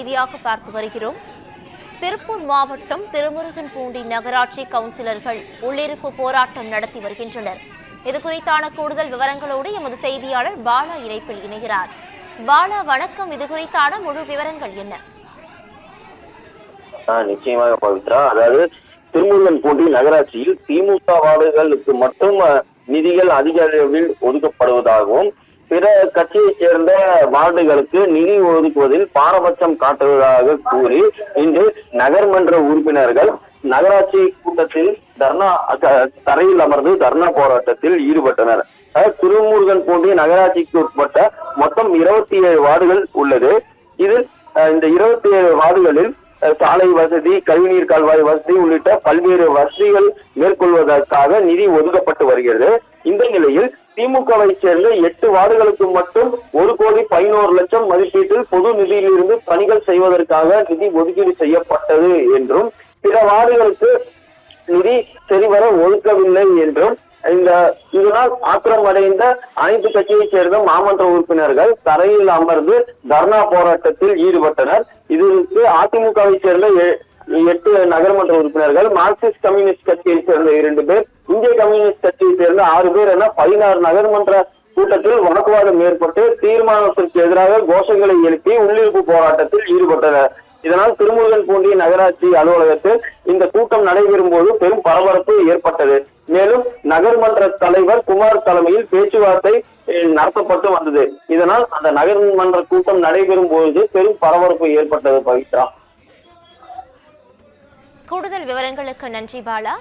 செய்தியாக பார்த்து வருகிறோம். திருப்பூர் மாவட்டம் திருமுருகன்பூண்டி நகராட்சி கவுன்சிலர்கள் உள்ளிருப்பு போராட்டம் நடத்தி வருகின்றனர். இது குறித்தான கூடுதல் விவரங்களோடு எமது செய்தியாளர் பாலா இணைப்பில் இணைகிறார். பாலா, வணக்கம். இது குறித்தான முழு விவரங்கள் என்ன? நிச்சயமாக பவித்ரா, அதாவது திருமுருகன்பூண்டி நகராட்சியில் திமுக வார்டுகளுக்கு மட்டும் நிதிகள் அதிக அளவில் ஒதுக்கப்படுவதாகவும் பிற கட்சியைச் சேர்ந்த வார்டுகளுக்கு நிதி ஒதுக்குவதில் பாரபட்சம் காட்டுவதாக கூறி இன்று நகர்மன்ற உறுப்பினர்கள் நகராட்சி கூட்டத்தில் தரையில் அமர்ந்து தர்ணா போராட்டத்தில் ஈடுபட்டனர். திருமுருகன்பூண்டி நகராட்சிக்கு உட்பட்ட மொத்தம் 27 வார்டுகள் உள்ளது. இதில் இந்த 27 வார்டுகளில் சாலை வசதி, கழிவுநீர் கால்வாய் வசதி உள்ளிட்ட பல்வேறு வசதிகள் மேற்கொள்வதற்காக நிதி ஒதுக்கப்பட்டு வருகிறது. இந்த நிலையில் திமுகவை சேர்ந்த 8 வார்டுகளுக்கு மட்டும் 1,11,00,000 மதிப்பீட்டில் பொது நிதியிலிருந்து பணிகள் செய்வதற்காக நிதி ஒதுக்கீடு செய்யப்பட்டது என்றும் பிற வார்டுகளுக்கு நிதி சரிவர ஒதுக்கவில்லை என்றும் இதனால் ஆத்திரமடைந்த அனைத்து கட்சியைச் சேர்ந்த மாமன்ற உறுப்பினர்கள் தரையில் அமர்ந்து தர்ணா போராட்டத்தில் ஈடுபட்டனர். இதற்கு அதிமுகவை சேர்ந்த 8 நகர்மன்ற உறுப்பினர்கள், மார்க்சிஸ்ட் கம்யூனிஸ்ட் கட்சியை சேர்ந்த 2 பேர், இந்திய கம்யூனிஸ்ட் கட்சியை சேர்ந்த 6 பேர் என 16 நகர்மன்ற கூட்டத்தில் வாக்குவாதம் ஏற்பட்டு தீர்மானத்திற்கு எதிராக கோஷங்களை எழுப்பி உள்ளிருப்பு போராட்டத்தில் ஈடுபட்டனர். இதனால் திருமுருகன்பூண்டி நகராட்சி அலுவலகத்தில் இந்த கூட்டம் நடைபெறும் போது பெரும் பரபரப்பு ஏற்பட்டது. மேலும் நகர்மன்ற தலைவர் குமார் தலைமையில் பேச்சுவார்த்தை நடத்தப்பட்டு வந்தது. இதனால் அந்த நகர்மன்ற கூட்டம் நடைபெறும் போது பெரும் பரபரப்பு ஏற்பட்டது. பவித்ரா, கூடுதல் விவரங்களுக்கு நன்றி பாலா.